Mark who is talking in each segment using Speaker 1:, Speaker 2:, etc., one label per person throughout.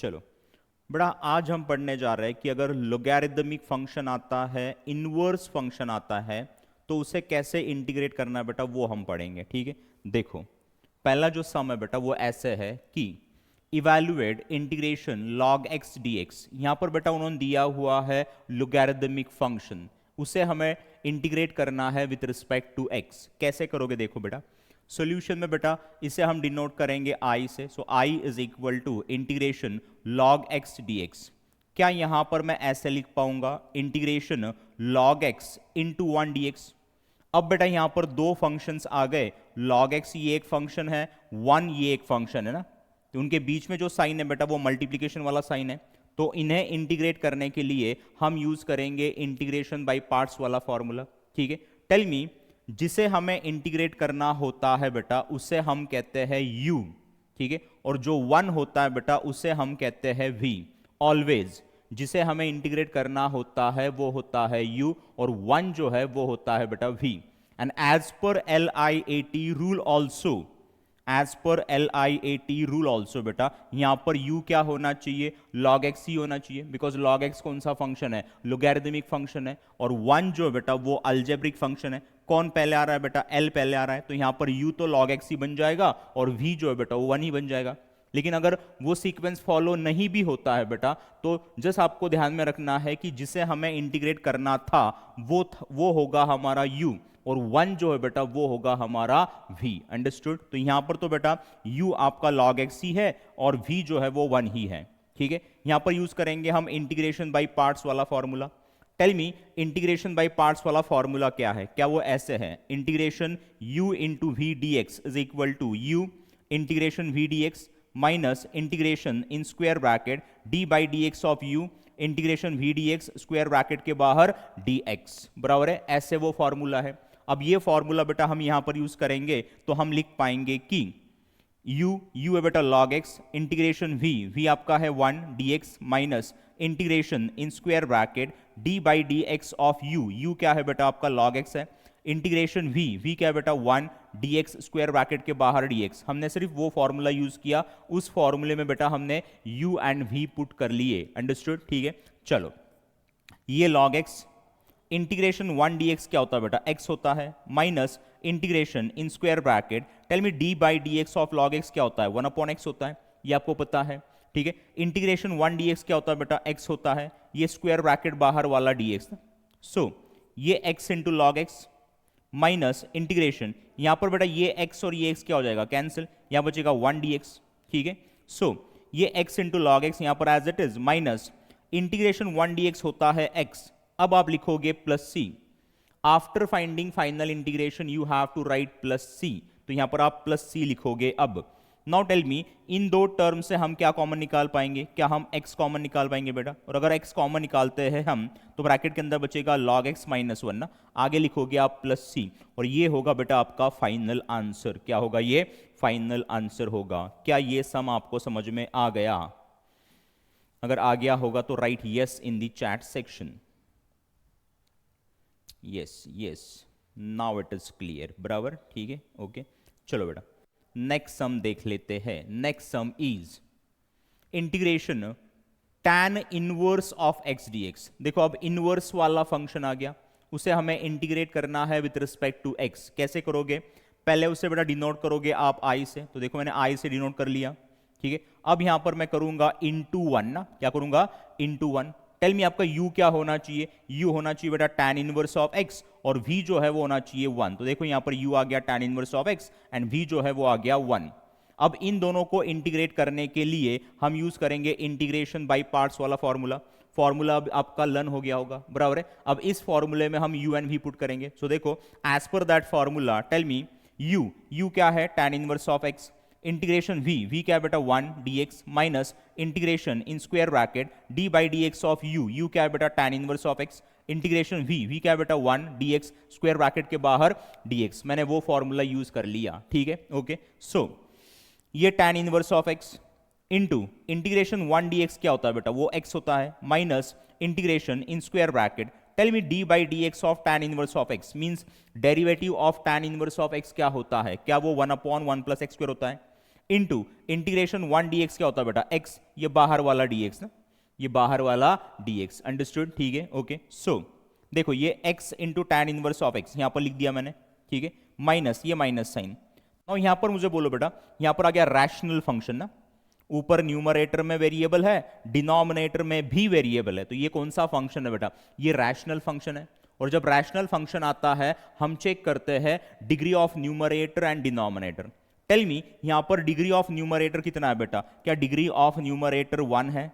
Speaker 1: चलो बड़ा, आज हम पढ़ने जा रहे हैं कि अगर लोगैरिथमिक फंक्शन आता है, इनवर्स फंक्शन आता है, तो उसे कैसे इंटीग्रेट करना है बेटा, वो हम पढ़ेंगे। ठीक है, देखो पहला जो सम है बेटा वो ऐसे है कि evaluate integration log x dx। यहां पर बेटा उन्होंने दिया हुआ है लोगैरिथमिक फंक्शन, उसे हमें इंटीग्रेट करना है विथ रिस्पेक्ट टू x। कैसे करोगे देखो बेटा, सॉल्यूशन में बेटा इसे हम डिनोट करेंगे i से। So i is equal to integration log x dx। क्या यहां पर मैं ऐसे लिख पाऊंगा integration log x into one D x. अब बेटा यहां पर दो फंक्शंस आ गए, log x ये एक फंक्शन है, वन ये एक फंक्शन है ना, तो उनके बीच में जो साइन है बेटा वो मल्टीप्लीकेशन वाला साइन है। तो इन्हें इंटीग्रेट करने के लिए हम यूज करेंगे इंटीग्रेशन बाय पार्ट्स वाला फॉर्मूला। ठीक है, टेल मी, जिसे हमें इंटीग्रेट करना होता है बेटा उसे हम कहते हैं u। ठीक है, और जो वन होता है बेटा उसे हम कहते हैं v। ऑलवेज जिसे हमें इंटीग्रेट करना होता है वो होता है u, और वन जो है वो होता है बेटा v। And as per LIAT rule also, as per LIAT rule also बेटा यहां पर u क्या होना चाहिए, log x ही होना चाहिए, बिकॉज log x कौन सा फंक्शन है, लोगैरिथमिक फंक्शन है, और वन जो बेटा वो अलजेब्रिक फंक्शन है। कौन पहले आ रहा है बेटा, l पहले आ रहा है, तो यहां पर u तो log x ही बन जाएगा और v जो है बेटा वो वन ही बन जाएगा। लेकिन अगर वो सीक्वेंस फॉलो नहीं भी होता है बेटा, तो जस्ट आपको ध्यान में रखना है कि जिसे हमें इंटीग्रेट करना था वो होगा हमारा u, और वन जो है बेटा वो होगा हमारा v। अंडरस्टूड? तो यहां पर तो बेटा u आपका log x ही है और v जो है वो वन ही है। ठीक है, यहां पर यूज करेंगे हम इंटीग्रेशन बाय पार्ट्स वाला formula. Tell me, integration by parts वाला फॉर्मूला क्या है? क्या वो ऐसे है, integration u into v d x is equal to u integration v d x minus integration in square bracket d by d x of u integration v d x square bracket के बाहर dx बराबर है, ऐसे वो formula है। अब ये formula बेटा हम यहां पर यूज करेंगे तो हम लिख पाएंगे कि u है बेटा log x इंटीग्रेशन v आपका है one dx minus integration in square bracket d by d x of u क्या है बेटा आपका log x है, इंटीग्रेशन v क्या है बेटा वन dx स्क्वायर ब्रैकेट के बाहर dx। हमने सिर्फ वो फॉर्मूला यूज किया, उस फॉर्मूले में बेटा हमने u एंड v पुट कर लिए। अंडरस्टूड? ठीक है, चलो ये log x integration one dx क्या होता है बेटा, x होता है, minus integration in square bracket, tell me d by d x of log x क्या होता है, वन अपॉन x होता है, ये आपको पता है। ठीक है, इंटीग्रेशन वन dx क्या होता है बेटा, x होता है, ये स्क्वायर ब्रैकेट बाहर वाला dx। सो ये x into log x minus integration, यहां पर बेटा ये x और ये x क्या हो जाएगा, कैंसिल, यहां बचेगा वन dx। ठीक है, सो ये x इंटू लॉग एक्स यहां पर as it is minus integration one dx होता है x। अब आप लिखोगे plus c, after finding final integration you have to write plus c, तो यहां पर आप प्लस सी लिखोगे। अब नाउ टेल मी, इन दो टर्म से हम क्या कॉमन निकाल पाएंगे, क्या हम x कॉमन निकाल पाएंगे बेटा, और अगर x कॉमन निकालते हैं हम तो ब्रैकेट के अंदर बचेगा log x माइनस वन ना, आगे लिखोगे आप प्लस सी, और ये होगा बेटा आपका फाइनल आंसर। क्या होगा, ये फाइनल आंसर होगा। क्या ये सम आपको समझ में आ गया? अगर आ गया होगा तो right yes in the chat section. Yes yes, now it is clear, बराबर। ठीक है, ओके, चलो बेटा नेक्स्ट सम देख लेते हैं। Next sum is integration tan inverse of x dx। देखो अब इनवर्स वाला फंक्शन आ गया, उसे हमें इंटीग्रेट करना है विथ रिस्पेक्ट टू x। कैसे करोगे, पहले उसे बेटा डिनोट करोगे आप i से, तो देखो मैंने i से डिनोट कर लिया। ठीक है, अब यहां पर मैं करूंगा इनटू वन ना, क्या करूंगा, इनटू वन। टेल मी आपका u क्या होना चाहिए, u होना चाहिए बेटा tan इनवर्स ऑफ x, और v जो है वो होना चाहिए वन। तो देखो यहां पर u आ गया tan inverse of x and v जो है वो आ गया वन। अब इन दोनों को इंटीग्रेट करने के लिए हम यूज करेंगे इंटीग्रेशन बाय पार्ट्स वाला फॉर्मूला। फॉर्मूला अब आपका लर्न हो गया होगा, बराबर है। अब इस फॉर्मूले में हम u एंड v पुट करेंगे। सो देखो as per that formula tell me u क्या है tan inverse of x, integration v क्या है बेटा one dx minus integration in square bracket d by d x of u क्या है बेटा tan inverse of x, integration v क्या है बेटा वन dx स्क्वायर ब्रैकेट के बाहर dx। मैंने वो फॉर्मूला यूज कर लिया। ठीक है, ओके, सो ये tan inverse of x into integration one dx क्या होता है बेटा, वो x होता है, minus integration in square bracket, tell me d by d x of tan inverse of x, means derivative of tan inverse of x क्या होता है, क्या वो one upon one plus x square होता है। इनटू इंटीग्रेशन 1 dx क्या होता है बेटा, x, ये बाहर वाला dx ना, ये बाहर वाला dx, अंडरस्टूड, ठीक है, ओके। सो देखो ये x into tan inverse of x यहां पर लिख दिया मैंने, ठीक है, माइनस ये माइनस साइन। और यहां पर मुझे बोलो बेटा, यहां पर आ गया रैशनल फंक्शन ना, ऊपर न्यूमरेटर में वेरिएबल है, डिनोमिनेटर में भी वेरिएबल है, तो ये कौन सा फंक्शन है बेटा, ये रैशनल फंक्शन है। और जब रैशनल फंक्शन आता है हम चेक करते हैं degree of numerator and denominator. Tell me यहां पर डिग्री ऑफ न्यूमरेटर कितना है बेटा, क्या डिग्री ऑफ न्यूमरेटर 1 है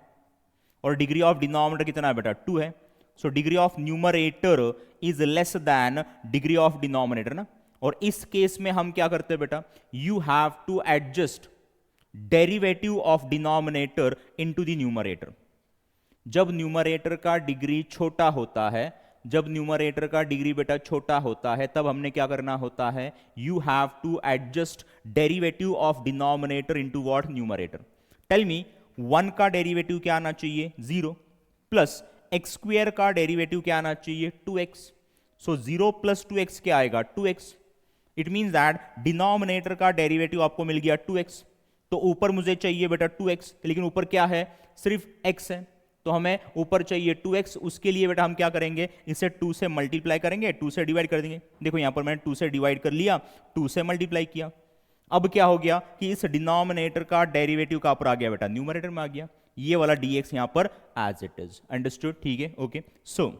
Speaker 1: और डिग्री ऑफ डिनोमिनेटर कितना है बेटा 2 है। So degree of numerator is less than degree of denominator ना। और इस केस में हम क्या करते हैं बेटा, you have to adjust derivative of denominator into the numerator. जब न्यूमरेटर का डिग्री छोटा होता है, जब न्यूमरेटर का डिग्री बेटा छोटा होता है, तब हमने क्या करना होता है, you have to adjust derivative of denominator into what, numerator. Tell me 1 का डेरिवेटिव क्या आना चाहिए, 0, प्लस एक्स स्क्वायर का डेरिवेटिव क्या आना चाहिए, 2x। सो 0 प्लस 2x क्या आएगा, 2x। It means that denominator का डेरिवेटिव आपको मिल गया 2x। तो ऊपर मुझे चाहिए बेटा 2x, लेकिन ऊपर क्या है, सिर्फ x है, तो हमें ऊपर चाहिए 2x। उसके लिए बेटा हम क्या करेंगे, इसे 2 से मल्टीप्लाई करेंगे, 2 से डिवाइड कर देंगे। देखो यहां पर मैंने 2 से डिवाइड कर लिया, 2 से मल्टीप्लाई किया। अब क्या हो गया कि इस डिनोमिनेटर का डेरिवेटिव कहां पर आ गया बेटा, न्यूमरेटर में आ गया। ये वाला dx यहां पर एज इट इज, अंडरस्टूड, ठीक है, ओके। सो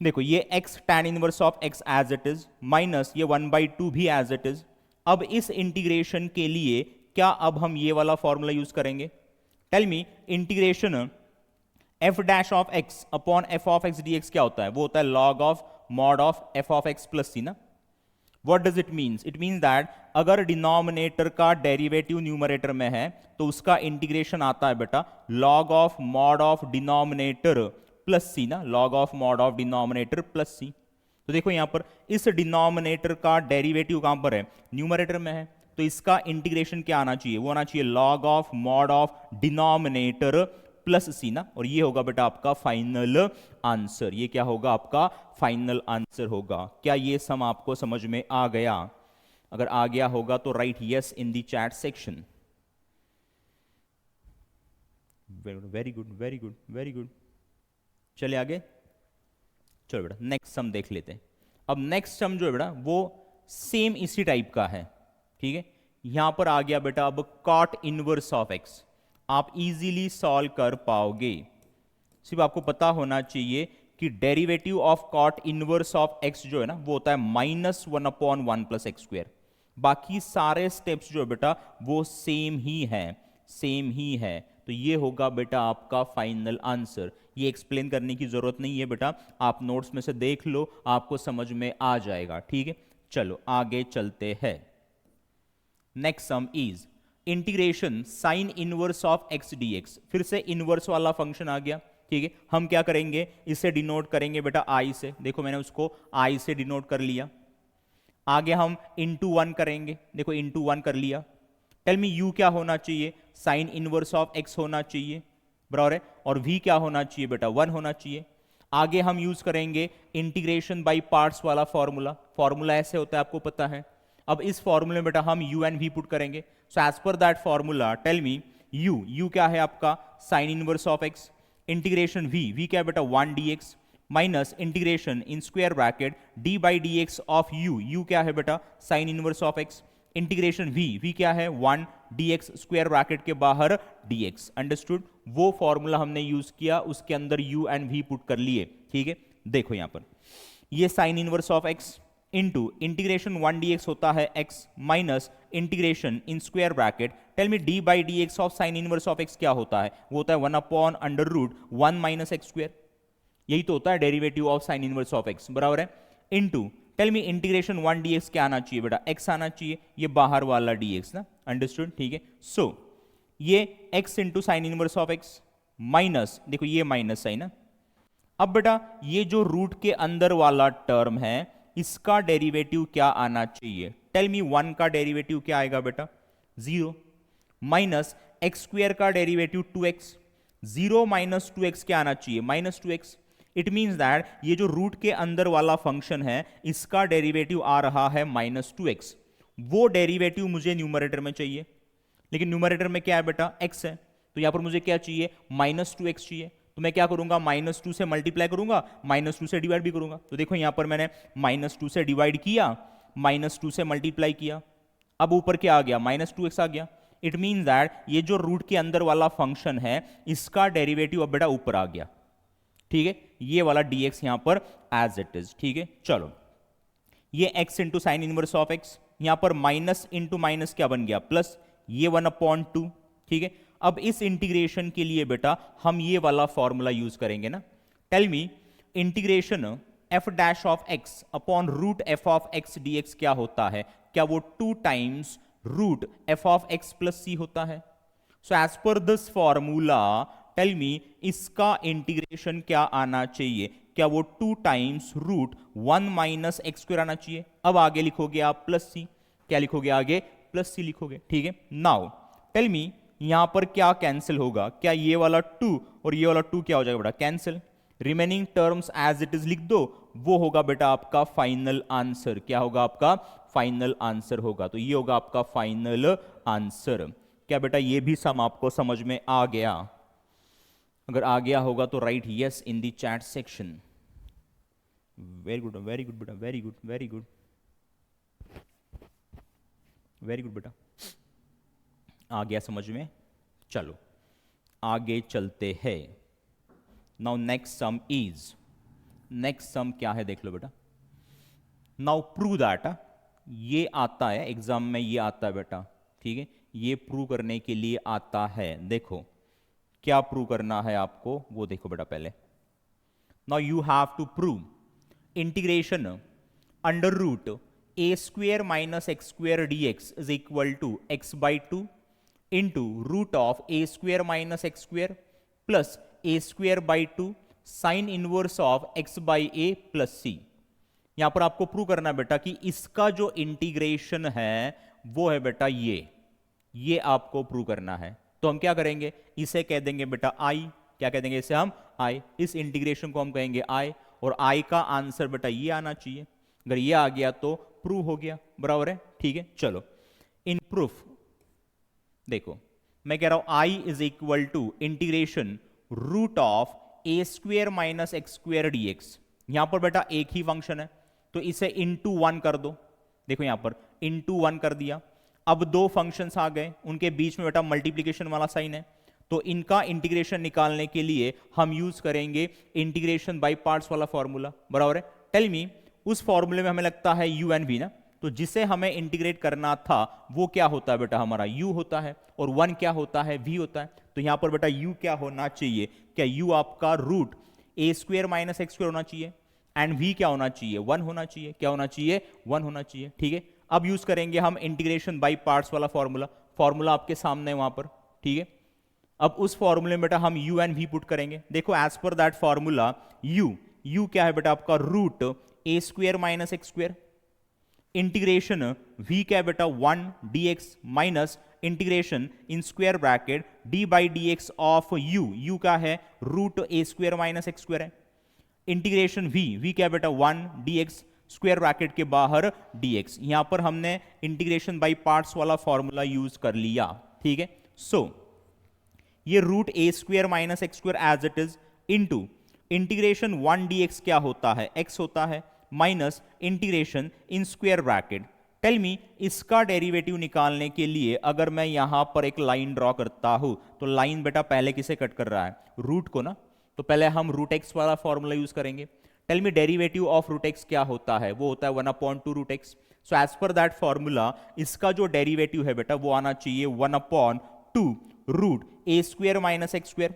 Speaker 1: देखो ये x tan inverse of x as it is, minus ये 1/2 भी एज इट इज। अब इस इंटीग्रेशन के लिए क्या अब हम ये वाला फॉर्मूला यूज करेंगे, tell me integration f dash of x upon f of x dx क्या होता है, वो होता है log of mod of f of x plus c ना। What does it means? It means that अगर डिनोमिनेटर का डेरिवेटिव न्यूमरेटर में है तो उसका इंटीग्रेशन आता है बेटा log of mod of denominator plus c ना, log of mod of denominator plus c. तो देखो यहां पर इस डिनोमिनेटर का डेरिवेटिव कहां पर है, न्यूमरेटर में है, तो इसका इंटीग्रेशन क्या आना चाहिए, वो आना चाहिए log of mod of denominator plus c ना। और ये होगा बेटा आपका फाइनल आंसर, ये क्या होगा आपका फाइनल आंसर होगा। क्या ये सम आपको समझ में आ गया? अगर आ गया होगा तो right yes in the chat section. Very good very good very good. चले आगे, चलो बेटा नेक्स्ट सम देख लेते हैं। अब नेक्स्ट सम जो है बेटा वो सेम इसी टाइप का है, ठीक है। यहां पर आ गया बेटा अब कॉट इनवर्स ऑफ एक्स, आप इजीली सॉल्व कर पाओगे। सिर्फ आपको पता होना चाहिए कि derivative of cot inverse of x जो है ना वो होता है -1/1 प्लस एक्स स्क्वायर। बाकी सारे स्टेप्स जो है बेटा वो सेम ही है, सेम ही है। तो ये होगा बेटा आपका फाइनल आंसर। ये एक्सप्लेन करने की जरूरत नहीं है बेटा, आप नोट्स में से देख लो, आपको समझ में आ जाएगा, ठीक है। चलो आगे चलते हैं। Next sum is integration sine inverse of x d x. फिर से इनवर्स वाला फंक्शन आ गया, ठीक है। हम क्या करेंगे, इसे डिनोट करेंगे बेटा आई से। देखो मैंने उसको आई से डिनोट कर लिया। आगे हम इंटू 1 करेंगे, देखो इंटू 1 कर लिया। टेल मी यू क्या होना चाहिए, साइन इनवर्स ऑफ एक्स होना चाहिए, बराबर है। और v क्या होना चाहिए बेटा, 1 होना चाहिए। आगे हम यूज करेंगे इंटीग्रेशन बाय पार्ट्स वाला फॉर्मूला। फॉर्मूला ऐसे होता है आपको पता है। अब इस फॉर्मूले में बेटा हम u एंड v पुट करेंगे। So as per that formula tell me u क्या है आपका sine inverse of x, integration v क्या है बेटा 1 dx minus integration in square bracket d by dx of u क्या है बेटा sine inverse of x, integration v क्या है 1 dx स्क्वायर ब्रैकेट के बाहर dx, अंडरस्टूड। वो फॉर्मूला हमने यूज किया, उसके अंदर u एंड v पुट कर लिए, ठीक है। देखो यहां पर ये sine inverse of x into integration 1 dx होता है x minus integration in square bracket tell me d by dx of sine inverse of x क्या होता है, वो होता है 1/√1 माइनस एक्स स्क्वायर। यही तो होता है derivative of sine inverse of x, बराबर है। Into tell me integration 1 dx क्या आना चाहिए बेटा, x आना चाहिए, ये बाहर वाला dx ना, अंडरस्टूड, ठीक है। सो ये x into sine inverse of x minus, देखो ये माइनस साइन है। अब बेटा ये जो रूट के अंदर वाला टर्म है इसका डेरिवेटिव क्या आना चाहिए, टेल मी 1 का डेरिवेटिव क्या आएगा बेटा 0 माइनस एक्स स्क्वायर का डेरिवेटिव 2x, 0 माइनस 2x क्या आना चाहिए -2x। इट मीन्स दैट ये जो रूट के अंदर वाला फंक्शन है इसका डेरिवेटिव आ रहा है -2x। वो डेरिवेटिव मुझे न्यूमरेटर में चाहिए, लेकिन न्यूमरेटर में क्या है बेटा, x है, तो यहां पर मुझे क्या चाहिए, -2x चाहिए। तो मैं क्या करूंगा, -2 से मल्टीप्लाई करूंगा, -2 से डिवाइड भी करूंगा। तो देखो यहां पर मैंने -2 से डिवाइड किया, -2 से मल्टीप्लाई किया, अब ऊपर क्या आ गया, -2x आ गया। इट मीन दैट ये जो रूट के अंदर वाला फंक्शन है इसका डेरिवेटिव अब बेटा ऊपर आ गया, ठीक है, ये वाला dx यहां पर एज इट इज, ठीक है। चलो ये x into sine inverse of x, यहां पर माइनस इंटू माइनस क्या बन गया, प्लस, ये 1/2, ठीक है। अब इस इंटीग्रेशन के लिए बेटा हम ये वाला फॉर्मूला यूज करेंगे ना। Tell me, integration f dash of x upon root f of x dx क्या होता है, क्या वो 2 times root f of x plus c होता है। So as per this formula tell me इसका इंटीग्रेशन क्या आना चाहिए, क्या वो 2 times root 1 minus x square आना चाहिए। अब आगे लिखोगे आप प्लस सी, क्या लिखोगे आगे, प्लस सी लिखोगे, ठीक है। नाउ टेल मी यहां पर क्या कैंसिल होगा, क्या ये वाला 2 और ये वाला 2 क्या हो जाएगा बेटा, cancel, remaining terms as it is लिख दो, वो होगा बेटा आपका फाइनल आंसर। क्या होगा आपका फाइनल आंसर होगा, तो ये होगा आपका फाइनल आंसर। क्या बेटा ये भी सम आपको समझ में आ गया, अगर आ गया होगा तो right yes in the chat section. Very good, very good बेटा, very good, very good, very good बेटा, आ गया समझ में। चलो आगे चलते हैं। Now next sum is, next sum क्या है देख लो बेटा। नाउ प्रूव दैट, ये आता है एग्जाम में, ये आता है बेटा, ठीक है, ये प्रूव करने के लिए आता है। देखो क्या प्रूव करना है आपको वो देखो बेटा पहले। Now you have to prove integration under root a square minus x square d x is equal to x by 2 into root of a square minus x square plus a square by 2 sine inverse of x by a plus c. यहां पर आपको prove करना है बेटा कि इसका जो integration है वो है बेटा ये आपको प्रूव करना है। तो हम क्या करेंगे, इसे कह देंगे बेटा आई, क्या कह देंगे इसे हम आई, इस इंटीग्रेशन को हम कहेंगे आई, और आई का आंसर बेटा ये आना चाहिए। अगर ये आ गया तो प्रूव हो गया, बराबर है, ठीक है। चलो इन प्रूफ देखो मैं कह रहा हूं I is equal to integration root of a square minus x square d x. यहां पर बेटा एक ही फंक्शन है तो इसे इंटू 1 कर दो, देखो यहां पर इंटू 1 कर दिया। अब दो फंक्शंस आ गए, उनके बीच में बेटा मल्टीप्लीकेशन वाला साइन है, तो इनका इंटीग्रेशन निकालने के लिए हम यूज करेंगे इंटीग्रेशन बाय पार्ट्स वाला फॉर्मूला, बराबर है। टेल मी उस फॉर्मूले में हमें लगता है u एंड v ना, तो जिसे हमें इंटीग्रेट करना था वो क्या होता है बेटा हमारा u होता है, और 1 क्या होता है, v होता है। तो यहां पर बेटा u क्या होना चाहिए, क्या u आपका root a square minus x square होना चाहिए, एंड v क्या होना चाहिए, 1 होना चाहिए, क्या होना चाहिए, 1 होना चाहिए, ठीक है। अब यूज करेंगे हम इंटीग्रेशन बाय पार्ट्स वाला फॉर्मूला, फॉर्मूला आपके सामने है वहां पर, ठीक है। अब उस फॉर्मूले में बेटा हम u एंड v पुट करेंगे। देखो as per that formula u क्या है बेटा आपका root a square minus x square, integration v क्या है बेटा 1 dx minus integration in square bracket d by d x of u का है root a square minus x square है, इंटीग्रेशन v क्या है बेटा 1 dx स्क्वायर ब्रैकेट के बाहर dx। यहां पर हमने इंटीग्रेशन बाय पार्ट्स वाला फॉर्मूला यूज कर लिया, ठीक है। सो ये root a square minus x square as it is into integration 1 dx क्या होता है, x होता है, minus integration in square bracket. Tell me इसका डेरिवेटिव निकालने के लिए अगर मैं यहां पर एक लाइन ड्रॉ करता हूं तो लाइन बेटा पहले किसे कट कर रहा है, रूट को ना, तो पहले हम रूट एक्स वाला फॉर्मूला यूज करेंगे। Tell me derivative of root x क्या होता है, वो होता है 1/2 root x. So as per that formula इसका जो डेरिवेटिव है बेटा वो आना चाहिए 1/2 root a square minus x square.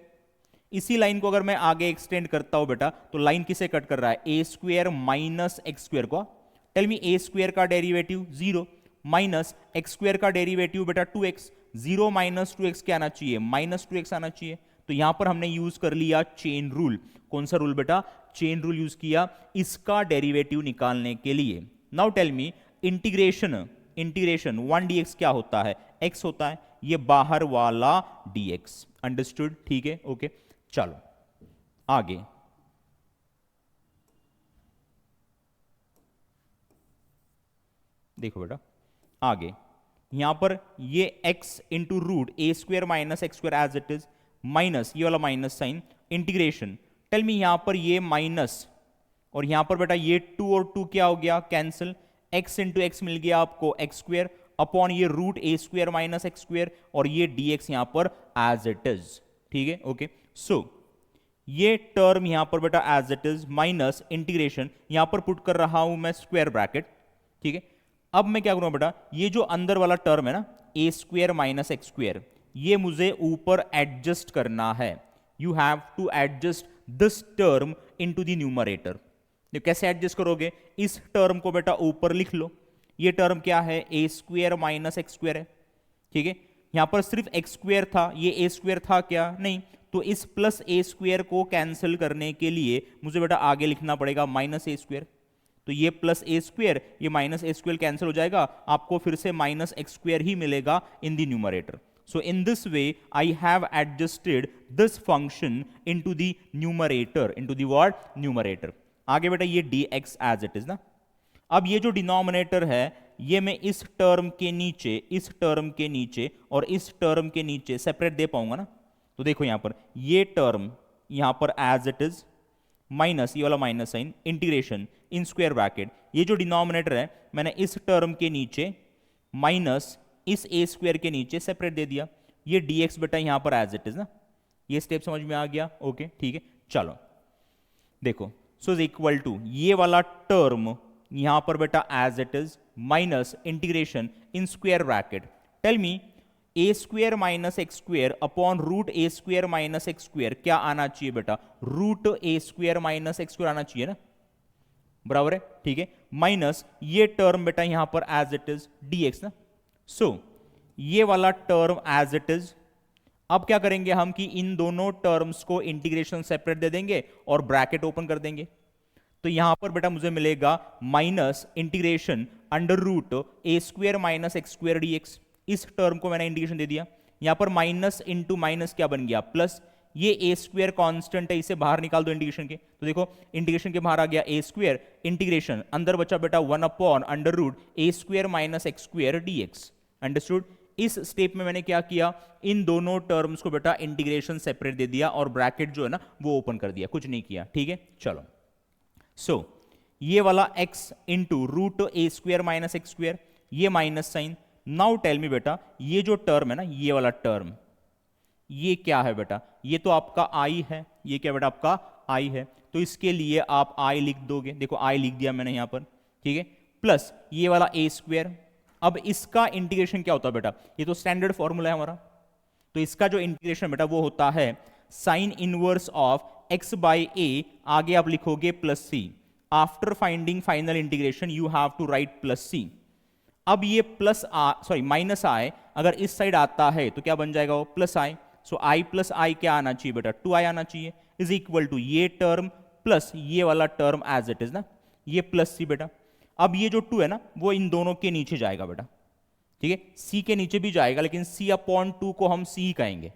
Speaker 1: इसी लाइन को अगर मैं आगे एक्सटेंड करता हूं बेटा तो लाइन किसे कट कर रहा है, ए स्क्वेयर माइनस एक्स स्क्वेयर को। टेल मी ए स्क्वेयर का डेरिवेटिव 0 माइनस एक्स स्क्वेयर का डेरिवेटिव बेटा 2x, 0 माइनस 2x क्या आना चाहिए, -2x आना चाहिए। तो यहां पर हमने यूज कर लिया चेन रूल, कौन सा रूल बेटा, चेन रूल यूज किया इसका डेरिवेटिव निकालने के लिए। Now tell me integration 1 dx क्या होता है, x होता है, ये बाहर वाला dx, अंडरस्टूड, ठीक है, ओके। चलो आगे देखो बेटा, आगे यहां पर ये x into root a square minus x square as it is, minus ये वाला minus sine, integration, tell me यहां पर ये माइनस और यहां पर बेटा ये 2 और 2 क्या हो गया, कैंसिल, x इंटू एक्स मिल गया आपको एक्स स्क्वेयर अपॉन ये root a square minus x square और ये dx यहां पर एज इट इज, ठीक है, ओके। सो ये टर्म यहां पर बेटा as it is minus integration, यहां पर पुट कर रहा हूं मैं स्क्वायर ब्रैकेट, ठीक है। अब मैं क्या करूंगा बेटा, ये जो अंदर वाला टर्म है ना a square minus x square, ये मुझे ऊपर एडजस्ट करना है। You have to adjust this term into the numerator. तो कैसे एडजस्ट करोगे, इस टर्म को बेटा ऊपर लिख लो, ये टर्म क्या है, ए स्क्वेयर माइनस एक्स स्क्वेयर है, ठीक है। यहां पर सिर्फ एक्स स्क्वेयर था, ये ए स्क्वेयर था क्या, नहीं, तो इस प्लस ए स्क्वेयर को कैंसिल करने के लिए मुझे बेटा आगे लिखना पड़ेगा माइनस ए स्क्वेयर। तो ये प्लस ए स्क्वेयर, ये माइनस ए स्क्वेयर कैंसिल हो जाएगा, आपको फिर से माइनस एक्स स्क्वेयर ही मिलेगा in the numerator. So in this way, I have adjusted this function into the numerator, into the what? Numerator. आगे बेटा ये dx as it is ना। अब ये जो डिनोमिनेटर है, ये मैं इस टर्म के नीचे, इस टर्म के नीचे और इस टर्म के नीचे सेपरेट दे पाऊंगा ना। तो देखो यहां पर ये टर्म यहां पर एज इट इज माइनस ये वाला minus sine, integration in square bracket, ये जो डिनोमिनेटर है मैंने इस टर्म के नीचे माइनस इस ए स्क्वायर के नीचे सेपरेट दे दिया, ये dx बेटा यहां पर एज इट इज ना। ये स्टेप समझ में आ गया, ओके, ठीक है। चलो देखो, सो इज इक्वल टू ये वाला टर्म यहां पर बेटा as it is minus integration in square bracket, tell me a square minus x square upon root a square minus x square क्या आना चाहिए बेटा, root a square minus x square आना चाहिए ना, बराबर है, ठीक है, माइनस ये टर्म बेटा यहां पर एज इट इज dx ना। सो ये वाला टर्म एज इट इज, अब क्या करेंगे हम कि इन दोनों टर्म्स को इंटीग्रेशन सेपरेट दे देंगे और ब्रैकेट ओपन कर देंगे। तो यहां पर बेटा मुझे मिलेगा minus integration under root a square minus x square dx, इस टर्म को मैंने इंटीग्रेशन दे दिया, यहां पर माइनस इंटू माइनस क्या बन गया, प्लस, ये ए स्क्वेयर कांस्टेंट है, इसे बाहर निकाल दो इंटीग्रेशन के, तो देखो इंटीग्रेशन के बाहर आ गया ए स्क्वेयर, इंटीग्रेशन अंदर बचा बेटा 1 upon under root a square minus x square dx, understood. इस स्टेप में मैंने क्या किया, इन दोनों टर्म्स को बेटा इंटीग्रेशन सेपरेट दे दिया और ब्रैकेट जो है ना वो ओपन कर दिया, कुछ नहीं किया, ठीक है। चलो सो ये वाला x into root a square minus x square, ये minus sine, now tell me बेटा ये जो टर्म है ना, ये वाला टर्म, ये क्या है बेटा, ये तो आपका i है, ये क्या बेटा आपका i है, तो इसके लिए आप i लिख दोगे, देखो i लिख दिया मैंने यहां पर, ठीक है, प्लस ये वाला ए स्क्वेयर। अब इसका इंटीग्रेशन क्या होता है बेटा, ये तो स्टैंडर्ड फॉर्मूला है हमारा, तो इसका जो इंटीग्रेशन बेटा वो होता है sine inverse of x by a, आगे आप लिखोगे plus c, after finding final integration you have to write plus c. अब ये प्लस सॉरी माइनस आई अगर इस साइड आता है तो क्या बन जाएगा वो प्लस आई, सो आई प्लस आई क्या आना चाहिए बेटा, 2i आना चाहिए, इज इक्वल टू ये टर्म प्लस ये वाला टर्म एज इट इज ना, ये प्लस सी बेटा। अब ये जो 2 है ना वो इन दोनों के नीचे जाएगा बेटा, ठीक है, c के नीचे भी जाएगा लेकिन c अपॉन 2 को हम c ही कहेंगे,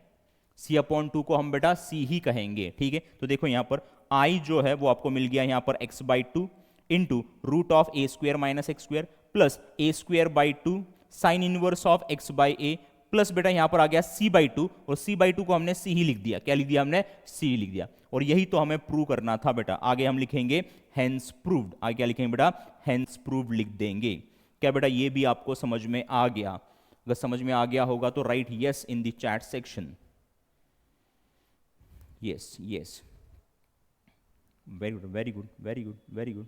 Speaker 1: c अपॉन 2 को हम बेटा c ही कहेंगे, ठीक है। तो देखो यहां पर i जो है वो आपको मिल गया यहां पर x by 2 into root of a square minus x square plus a square by 2 sine inverse of x by a plus बेटा यहां पर आ गया c बाई 2 और c बाई 2 को हमने c ही लिख दिया, क्या लिख दिया हमने, c ही लिख दिया। और यही तो हमें प्रूव करना था बेटा, आगे हम लिखेंगे हेंस प्रूव्ड, आगे क्या लिखेंगे बेटा, हेंस प्रूव्ड लिख देंगे। क्या बेटा ये भी आपको समझ में आ गया, अगर समझ में आ गया होगा तो right yes in the chat section, yes yes, very good very good very good very good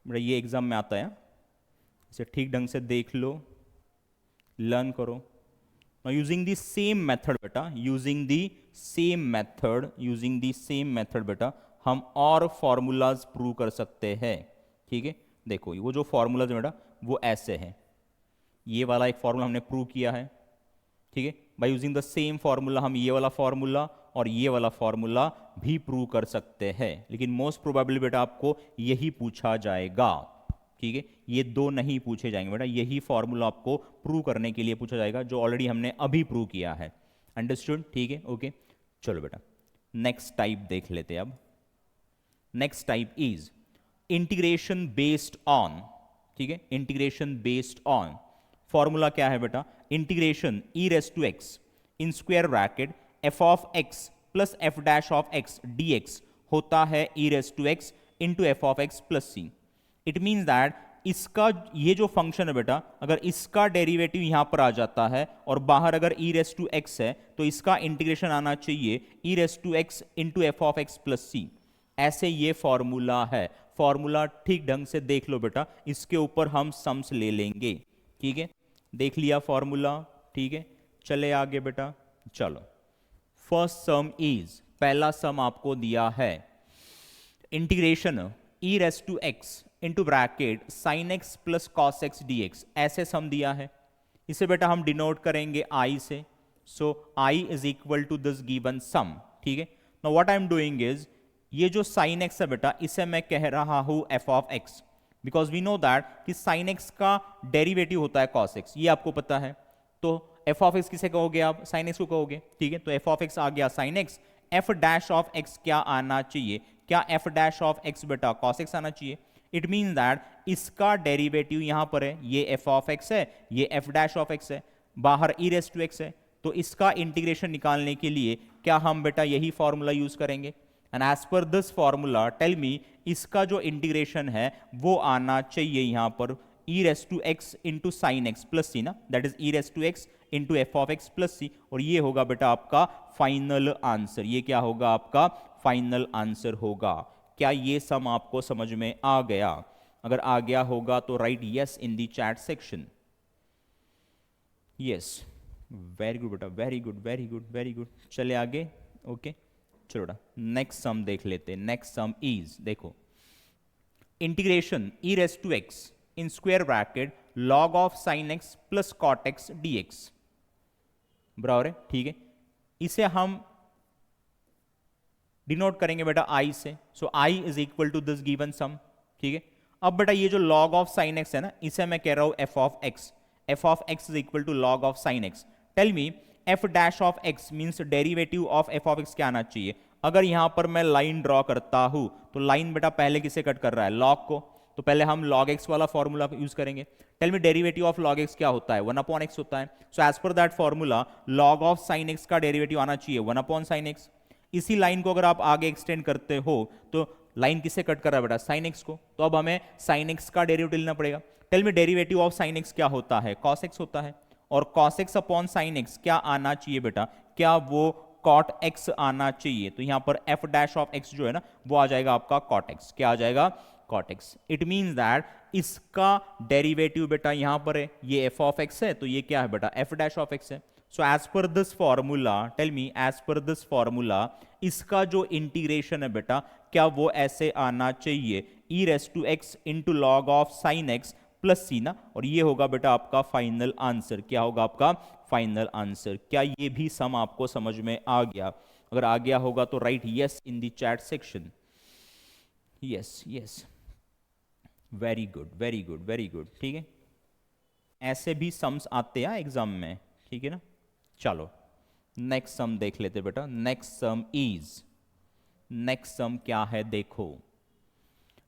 Speaker 1: बेटा, ये एग्जाम में आता है, इसे ठीक ढंग से देख लो, लर्न करो। Now using the same method बेटा, using the same method बेटा हम और फॉर्मूलाज प्रूव कर सकते हैं, ठीक है। देखो वो जो फॉर्मूलाज है बेटा वो ऐसे हैं, ये वाला एक फॉर्मूला हमने प्रूव किया है, ठीक है, by using the same formula हम ये वाला फॉर्मूला और ये वाला फॉर्मूला भी प्रूव कर सकते हैं, लेकिन मोस्ट प्रोबेबली बेटा आपको यही पूछा जाएगा, ठीक है, ये दो नहीं पूछे जाएंगे बेटा, यही फॉर्मूला आपको प्रूव करने के लिए पूछा जाएगा जो ऑलरेडी हमने अभी प्रूव किया है, अंडरस्टूड, ठीक है, ओके। चलो बेटा नेक्स्ट टाइप देख लेते हैं अब। Next type is integration based on, ठीक है, इंटीग्रेशन बेस्ड ऑन फॉर्मूला क्या है बेटा, integration e raise to x in square bracket f of x plus f dash of x d x होता है e raise to x into f of x plus c. It means that इसका ये जो function है बेटा, अगर इसका derivative यहां पर आ जाता है और बाहर अगर ई रेस टू एक्स है तो इसका इंटीग्रेशन आना चाहिए e raise to x into f of x plus c. ऐसे ये फॉर्मूला है। फॉर्मूला ठीक ढंग से देख लो बेटा, इसके ऊपर हम सम्स ले लेंगे। ठीक है, देख लिया फॉर्मूला, ठीक है, चले आगे बेटा। चलो, फर्स्ट सम इज, पहला सम आपको दिया है integration e raise to x into bracket sine x plus cos x d x, ऐसे सम दिया है। इसे बेटा हम डिनोट करेंगे आई से। So I is equal to this given sum. ठीक है, now what I am doing is, ये जो साइन एक्स है बेटा, इसे मैं कह रहा हूं f of x, because we know that कि साइन एक्स का डेरिवेटिव होता है कॉस एक्स, ये आपको पता है। तो एफ ऑफ एक्स किसे कहोगे आप, साइन एक्स को कहोगे। ठीक है, तो एफ ऑफ एक्स आ गया sine x, f dash of x क्या आना चाहिए, क्या एफ डैश ऑफ एक्स बेटा कॉस एक्स आना चाहिए। इट मीन दैट इसका डेरिवेटिव यहां पर है, ये एफ ऑफ एक्स है, ये एफ डैश ऑफ एक्स है, बाहर ई रेस टू एक्स है। तो इसका इंटीग्रेशन निकालने के लिए क्या हम बेटा यही फॉर्मूला यूज करेंगे। And as per this formula tell me, इसका जो इंटीग्रेशन है वो आना चाहिए यहां पर e raise to x into sine x plus c ना, that is e raise to x into f of x plus c. और ये होगा बेटा आपका फाइनल आंसर। ये क्या होगा, आपका फाइनल आंसर होगा। क्या ये सम आपको समझ में आ गया? अगर आ गया होगा तो right yes in the chat section. Yes, very good बेटा, very good very good very good. चले आगे। ओके, चलो बेटा नेक्स्ट सम देख लेते हैं। नेक्स्ट सम इज, देखो, integration e raise to x in square bracket log of sine x plus cot x d x बराबर है। ठीक है, इसे हम डिनोट करेंगे बेटा आई से। So I is equal to this given sum. ठीक है, अब बेटा ये जो लॉग ऑफ साइन एक्स है ना, इसे मैं कह रहा हूं f of x. F of x is equal to log of sine x. Tell me f dash of x means derivative of f of x क्या आना चाहिए। अगर यहां पर मैं लाइन ड्रॉ करता हूं तो लाइन बेटा पहले किसे कट कर रहा है, लॉग को। तो पहले हम log x वाला फॉर्मूला यूज करेंगे। Tell me derivative of log x क्या होता है, 1/x होता है। So as per that formula log of sine x का डेरिवेटिव आना चाहिए 1/sin x। इसी लाइन को अगर आप आगे एक्सटेंड करते हो तो लाइन किसे कट कर रहा है बेटा, साइन एक्स को। तो अब हमें साइन एक्स का डेरिवेटिव लेना पड़ेगा। Tell me derivative of sine x क्या होता है, कॉस एक्स होता है। और cos x upon sine x क्या आना चाहिए बेटा, क्या वो कॉट एक्स आना चाहिए। तो यहां पर एफ डैश ऑफ एक्स जो है ना वो आ जाएगा आपका कॉट एक्स। क्या आ जाएगा, cot x. It means that इसका डेरिवेटिव बेटा यहां पर है, ये एफ ऑफ एक्स है, तो ये क्या है बेटा, एफ डैश ऑफ एक्स है। So as per this formula, tell me as per this formula इसका जो इंटीग्रेशन है बेटा क्या वो ऐसे आना चाहिए, e raise to x into log of sine x plus c ना। और ये होगा बेटा आपका फाइनल आंसर। क्या होगा आपका फाइनल आंसर। क्या ये भी सम आपको समझ में आ गया? अगर आ गया होगा तो right yes in the chat section. Yes yes, very good very good very good. ठीक है, ऐसे भी सम्स आते हैं एग्जाम में, ठीक है ना। चलो नेक्स्ट सम देख लेते बेटा। Next sum is, next sum क्या है देखो,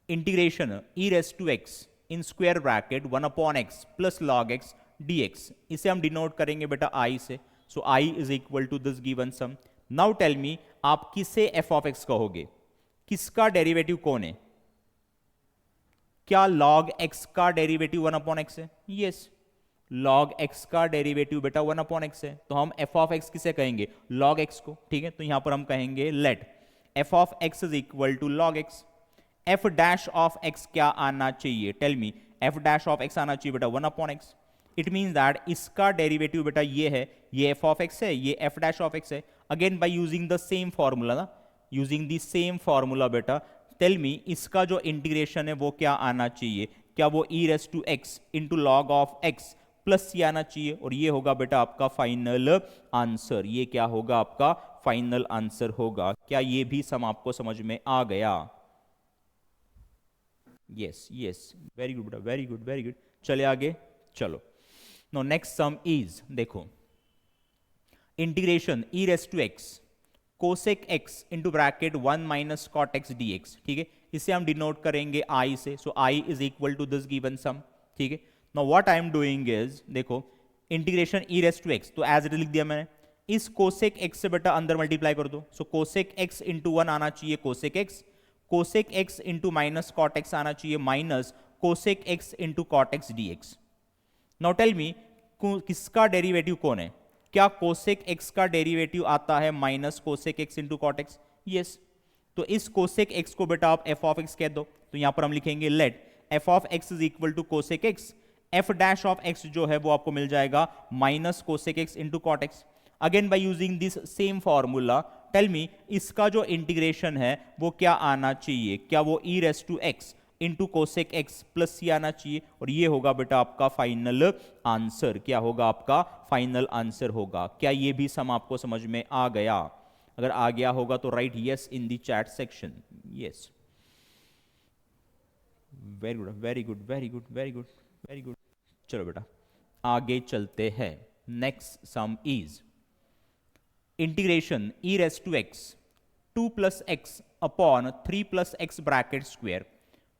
Speaker 1: integration e raise to x in square bracket 1/x plus log x d x. इसे हम डिनोट करेंगे बेटा आई से। So I is equal to this given sum. Now tell me आप किसे एफ ऑफ एक्स कहोगे, किसका डेरिवेटिव कौन है? क्या log x का डेरिवेटिव 1/x है? यस, log x का डेरिवेटिव बेटा 1/x है। तो हम f ऑफ x किसे कहेंगे, log x को। ठीक है, तो यहां पर हम कहेंगे let f of x is equal to log x। f dash of x क्या आना चाहिए, टेल मी f डैश ऑफ x आना चाहिए बेटा 1/x। इट मीन्स दैट इसका डेरिवेटिव बेटा ये है, ये f ऑफ x है, ये f डैश ऑफ x है। Again by using the same formula ना, यूजिंग द सेम फॉर्मूला बेटा टेल मी इसका जो इंटीग्रेशन है वो क्या आना चाहिए, क्या वो e raise to x into log of x plus c आना चाहिए। और ये होगा बेटा आपका फाइनल आंसर। ये क्या होगा, आपका फाइनल आंसर होगा। क्या ये भी सम आपको समझ में आ गया? यस यस, वेरी गुड बेटा, वेरी गुड वेरी गुड। चले आगे। चलो नो नेक्स्ट सम इज, देखो, integration e raise to x cosec x into bracket 1 minus cot x d x. ठीक है, इसे हम डिनोट करेंगे आई से। So I is equal to this given sum. ठीक है, now what I am doing is, देखो integration e raise to x, तो एज इट लिख दिया मैंने, इस कोसेक एक्स से बेटा अंदर मल्टीप्लाई कर दो, सो कोसेक एक्स इंटू 1 आना चाहिए cosec x, cosec x into minus cot x आना चाहिए minus cosec x into cot x d x. Now tell me किसका डेरिवेटिव कौन है, क्या कोसेक एक्स का डेरिवेटिव आता है minus cosec x into cot x? Yes. तो इस कोसेक एक्स को बेटा आप एफ ऑफ एक्स कह दो, तो यहां पर हम लिखेंगे let f of x is equal to cosec x, f dash of x जो है वो आपको मिल जाएगा minus cosec x into cot x. Again by using this same formula tell me इसका जो इंटीग्रेशन है वो क्या आना चाहिए, क्या वो e raise to x into cosec x plus c आना चाहिए, और ये होगा बेटा आपका फाइनल आंसर। क्या होगा आपका फाइनल आंसर होगा। क्या ये भी सम आपको समझ में आ गया? अगर आ गया होगा तो right yes in the chat section. Yes, very good very good very good very good very good. चलो बेटा आगे चलते हैं। Next sum is integration e raise to x 2 plus x upon 3 plus x bracket square.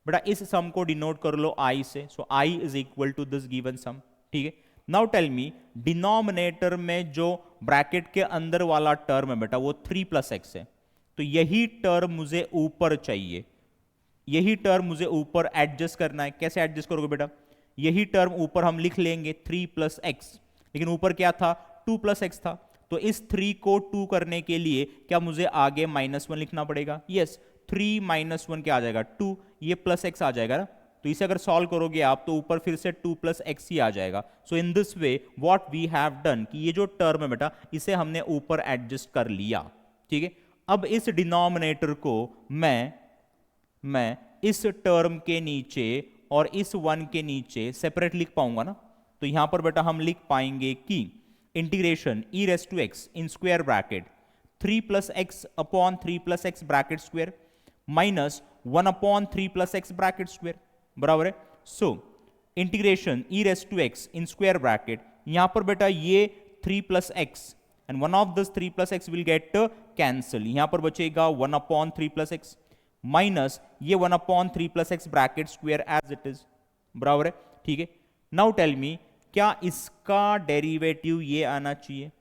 Speaker 1: बेटा इस sum को denote कर लो आई से, so I is equal to this given sum. ठीक है, नाउ टेल मी डिनोमिनेटर में जो ब्रैकेट के अंदर वाला टर्म है बेटा वो 3 प्लस एक्स है, तो यही टर्म मुझे ऊपर चाहिए, यही टर्म मुझे ऊपर एडजस्ट करना है। कैसे एडजस्ट करोगे बेटा? यही टर्म ऊपर हम लिख लेंगे 3 प्लस एक्स, लेकिन ऊपर क्या था 2 प्लस एक्स था, तो इस 3 को 2 करने के लिए क्या मुझे आगे -1 लिखना पड़ेगा? यस, 3 माइनस 1 क्या आ जाएगा 2, ये प्लस एक्स आ जाएगा ना, तो इसे अगर सॉल्व करोगे आप तो ऊपर फिर से 2 प्लस एक्स ही आ जाएगा। So in this way what we have done कि ये जो टर्म है बेटा इसे हमने ऊपर एडजस्ट कर लिया। ठीक है, अब इस डिनोमिनेटर को मैं इस टर्म के नीचे और इस 1 के नीचे सेपरेट लिख पाऊंगा ना, तो यहां पर बेटा हम लिख पाएंगे कि integration e raise to x in square bracket 3 plus x upon 3 plus x bracket square minus 1 upon 3 plus x bracket square बराबर है। So integration e raise to x in square bracket, यहां पर बेटा ये 3 plus x and one of this 3 plus x will get cancel, यहां पर बचेगा 1 upon 3 plus x minus ये 1 upon 3 plus x bracket square as it is बराबर है। ठीक है, नाउ टेल मी क्या इसका डेरिवेटिव ये आना चाहिए?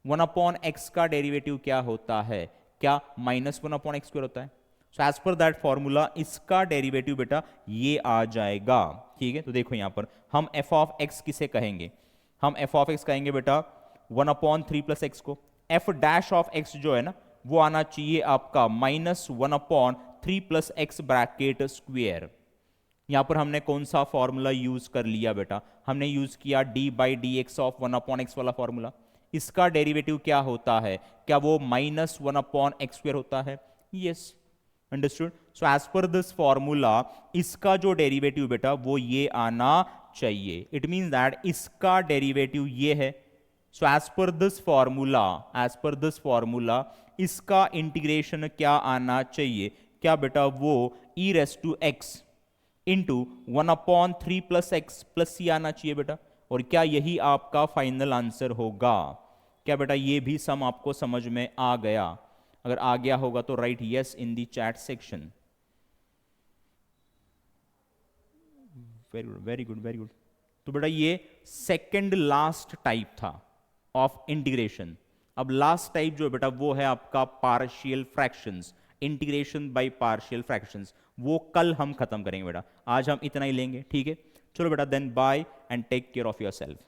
Speaker 1: 1 अपॉन एक्स का डेरिवेटिव क्या होता है? क्या -1 अपॉन एक्स स्क्वायर होता है? So as per that formula इसका डेरिवेटिव बेटा ये आ जाएगा। ठीक है, तो देखो यहां पर हम एफ ऑफ एक्स किसे कहेंगे? हम एफ ऑफ एक्स कहेंगे बेटा 1 अपॉन 3 प्लस एक्स को, एफ डैश ऑफ एक्स जो है ना वो आना चाहिए आपका -1 upon 3 plus x bracket square. यहां पर हमने कौन सा फॉर्मूला यूज कर लिया बेटा? हमने यूज किया D by d x of 1 upon x वाला फॉर्मूला। इसका डेरिवेटिव क्या होता है? क्या वो -1 अपॉन एक्स स्क्वायर होता है? Yes, understood. So as per this formula इसका जो डेरिवेटिव बेटा वो ये आना चाहिए। इट मींस दैट इसका डेरिवेटिव ये है। So as per this formula इसका इंटीग्रेशन क्या आना चाहिए? क्या बेटा वो e raise to x into 1 upon 3 plus x plus c आना चाहिए बेटा, और क्या यही आपका फाइनल आंसर होगा? क्या बेटा ये भी सम आपको समझ में आ गया? अगर आ गया होगा तो right yes in the chat section. Very good very good very good. तो बेटा ये सेकंड लास्ट टाइप था ऑफ इंटीग्रेशन। अब लास्ट टाइप जो है बेटा वो है आपका partial fractions, integration by partial fractions. वो कल हम खत्म करेंगे बेटा, आज हम इतना ही लेंगे। ठीक है, चलो बेटा then bye and take care of your self.